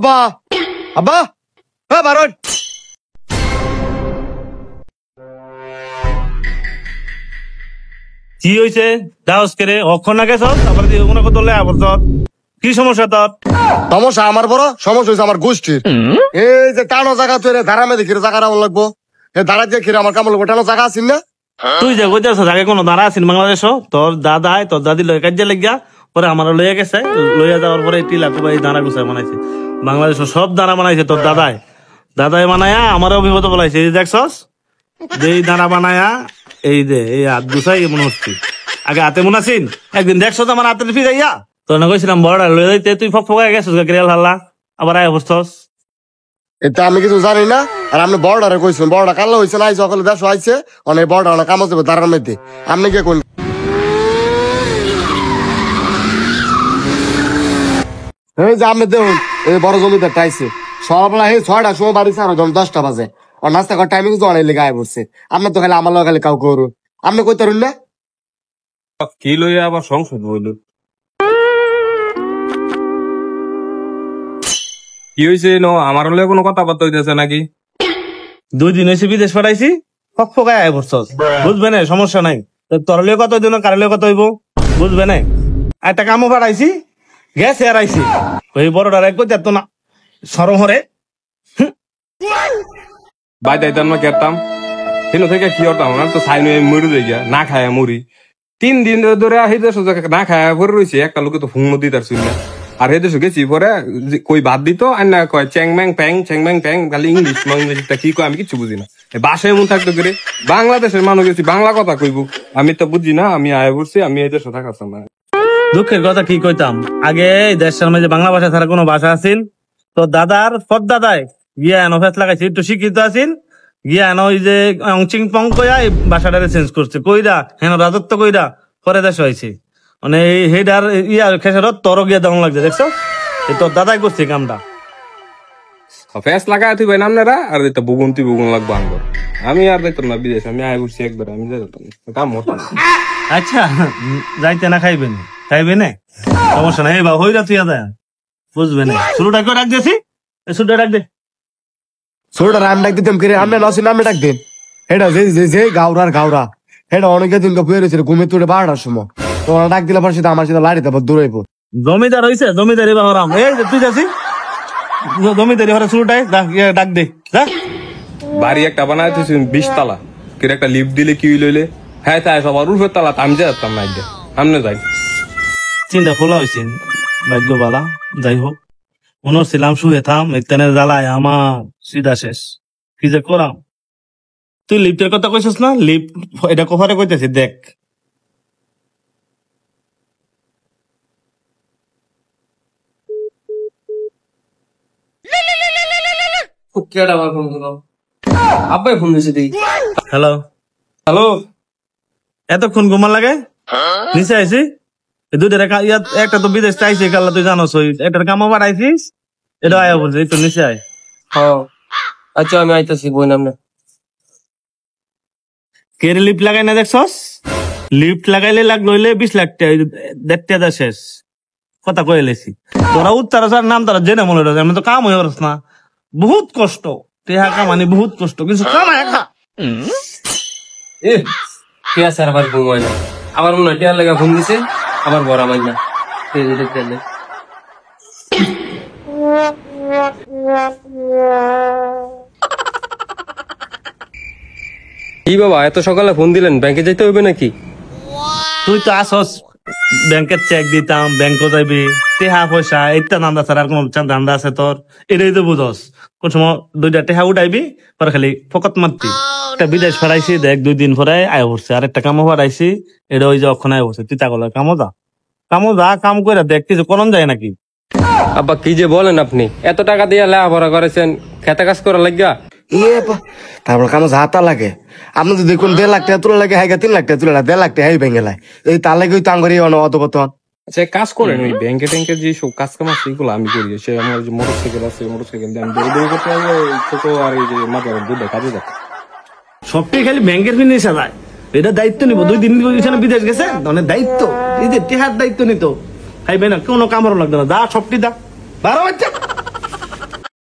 আব্বা আব্বা হ্যাঁ বারণ কি হয়েছে দাওস করে অক্ষর না গেছ তারপরে মনে করতে আবার কি সমস্যা তোর? সমস্যা আমার বড় সমস্যা হয়েছে আমার গোষ্ঠীর। এই যে টানো জায়গা তৈরি ধারামে দেখি জায়গা রাখা লাগবো। এই ধারা দিয়ে খেয়ে আমার কামড় লাগবো টানো জায়গা আছিস না? তুই যে কইতে আছিস আগে কোনো দাঁড়া আছিস বাংলাদেশ তোর দাদাই তোর দাদি লয়ে কাজে লাগিয়া পরে আমার লইয়া গেছে লইয়া যাওয়ার পরে টিলা টুবা এই দাঁড়া গুছাই বানাইছে বাংলাদেশ সব দাঁড়া বানাইছে তোর দাদাই দাদাই বানায়া আমার অভিমত বলাইছে এই দেখছস যে এই দাঁড়া বানায়া এই দে এই হাত গুছাই মনে হচ্ছে আগে হাতে মনে আছিস একদিন দেখছস আমার হাতের ফিরাইয়া তোর না কইছিলাম বড় লয়ে যাইতে তুই ফকফকায় গেছিস গেরিয়াল হাল্লা আবার আয় বসছস। এটা আমি কিছু জানি না আর আপনি বড়ডারে কইছেন বড়ডা কাল্লা হয়েছে না সকালে দেশ আইছে অনেক বড়ডা অনেক কাম দেবে ধারার মধ্যে আপনি কে কোন এই যে আপনি দেখুন এই বড় জমিদার টাইছে সকালবেলা এই 6টার সময় বাড়ি ছাড়ো যখন 10টা বাজে আর নাস্তা করার টাইমিং তো অনেক লেগে আয় পড়ছে আপনার তো খালি আমার লগে খালি কাউ করুন আপনি কইতে পারুন না কি লইয়া আবার সংসদ বইল কি হয়েছে আমার হলে কোনো কথাবার্তা হইতেছে নাকি? 2 দিন হয়েছে বিদেশ পাঠাইছি ফকফকায় আয় বসছস বুঝবে না সমস্যা নাই তোর লিয়ে কত দিন কার লিয়ে কত হইব বুঝবে না একটা কামও পাঠাইছি গেছে আর আইছি ওই বড়টার এক কইতে তো না সরহরে বাই দাইতাম না কেতাম হেন থেকে কি করতাম না তো সাইন মরি যাই গিয়া না খায়া মরি 3 দিন ধরে হেদে না খায়া পরে রয়েছে একটা লোকে তো ফোন দিতে শুন না আর হেদে গেছি পরে কই বাদ দিত আর না কয় চ্যাং ম্যাং প্যাং খালি ইংলিশটা কি কয় আমি কিছু বুঝি না বাসায় মন থাকতো করে বাংলাদেশের মানুষ গেছি বাংলা কথা কইব আমি তো বুঝি না আমি আয় বলছি আমি এই দেশে থাকাতাম না। দুঃখের কথা কি কইতাম আগে দেশের মাঝে বাংলা ভাষা ছাড়া কোনো ভাষা আছিল তো দাদার পদ দাদাই গিয়া এনো ফেস লাগাইছে একটু শিক্ষিত আছিল গিয়া এনো ওই যে অংচিং পং কইয়া এই ভাষাটারে চেঞ্জ করছে কইরা হেন রাজত্ব কইরা পরে দেশ হয়েছে মানে এই হেডার ইয়া খেসারত তোর গিয়া দাম লাগছে দেখছো তোর দাদাই করছে কামটা ফেস লাগাই তুই ভাই নামনেরা আর এটা বুগুন লাগবো আনবো আমি আর দেখতাম না বিদেশ আমি আয় বলছি একবার আমি যেতাম কাম হতাম। আচ্ছা যাইতে না খাইবে না সমস্যা নাই বা হইরা তুই আদা বুঝবে না শুরুটা করে রাখ দিয়েছি শুরুটা রাখ দে ছোটটা রাম ডাক দিতাম করে আপনি নসি নামে ডাক দেন এটা যে গাউরা এটা অনেকে দিনকে বয়ে রয়েছে ঘুমে তুলে 12টার সময় তো ডাক দিলে পরে আমার সাথে লাড়িতে দূরাইব জমিদার হয়েছে জমিদারি বাহরাম এই যে তুই যাচ্ছি জমিদারি হরে শুরুটাই ডাক দে যা বাড়ি একটা বানাই তুই 20 তালা কির একটা লিফট দিলে কি লইলে হ্যাঁ তাই সবার রুফের তালা আমি যেতাম না সামনে যাই চিন্তা খোলা হয়েছে ভাগ্য বালা যাই হোক মনে ছিলাম শুয়ে থাম একটানে জ্বালায় আমার সিধা শেষ কি যে করাম তুই লিফটের কথা কইছিস না লিফট এটা কোফারে কইতেছি দেখ আব্বাই ফোন দিয়েছে দিই হ্যালো হ্যালো এতক্ষণ ঘুমান লাগে নিচে আইসি দুইটার ইয়াত একটা তো বিদেশ চাইছি কাল্লা তুই জানোস ওই একটার কামও বাড়াইছিস এটা আয়া বলছে একটু নিচে আয় আচ্ছা আমি আইতাছি বই নামনে কেরে লিফট লাগাই না দেখছস লিফট লাগাইলে লইলে 20 লাখ টাকা 1.5 টাকা শেষ কথা কয়ে লেছি তোরা উত্তর আসার নাম তারা জেনে মনে রাখে আমি তো কাম হয়ে পারস না বহুত কষ্ট টেহা কামানি বহুত কষ্ট কিন্তু কামায় খা এ কে আছে আবার ঘুম হয় না আবার মনে হয় টিয়ার লাগা ঘুম দিছে আবার বড় মাই না কি বাবা এত সকালে ফোন দিলেন ব্যাংকে যাইতে হইবে নাকি? তুই তো আসস ব্যাংকের চেক দিতাম ব্যাংকও যাইবি টেহা পয়সা এইটা ধান্দা ছাড়া আর কোন ধান্দা আছে তোর এটাই তো বুঝস কোন সময় 2টা টেহা উঠাইবি পরে খালি ফকত মারতি একটা বিদেশ ফেরাইছি দেখ 2 দিন পরে আয় পড়ছে আর একটা কামও ফেরাইছি এটা ওই যে অক্ষণ আয় পড়ছে তুই তা করলে কামও যা কাম করে দেখ কিছু করন যায় নাকি? আব্বা কি যে বলেন আপনি এত টাকা দিয়ে লেখাপড়া করেছেন খেতে কাজ করা লাগিয়া তারপর কামো হাতা লাগে আপনি যদি দেখুন 1.5 লাখ টাকা তুলে লাগে হাইগা 3 লাখ টাকা তুলে 1.5 লাখ টাকা ভেঙে লাই এই তার লাগে ওই টাঙ্গরি অত বর্তমান আচ্ছা কাজ করেন ওই ব্যাংকে ট্যাংকের যে সব কাজ কাম আছে এগুলো আমি করি সে আমার যে মোটরসাইকেল আছে মোটরসাইকেল দিয়ে আমি দৌড় করতে হবে ছোট আর এই যে মাথার দুধ কাজে যাচ্ছে সবটাই খালি ব্যাংকের ফিনিশ যায় এটা দায়িত্ব নিব 2 দিন বিদেশ গেছে মানে দায়িত্ব এই যে টেহার দায়িত্ব নিত খাইবে না কোনো কামড় লাগবে না যা সবটি দা 12 বাচ্চা